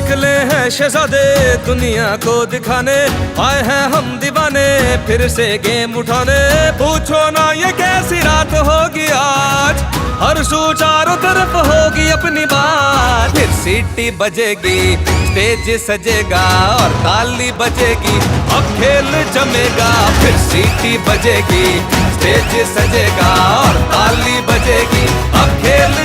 निकले हैं शहजादे दुनिया को दिखाने, आए हैं हम दीवाने फिर से गेम उठाने। पूछो ना ये कैसी रात होगी आज, हर सू चारों तरफ होगी अपनी बात। फिर सीटी बजेगी, स्टेज सजेगा और ताली बजेगी, अब खेल जमेगा। फिर सीटी बजेगी, स्टेज सजेगा और ताली बजेगी, अब खेल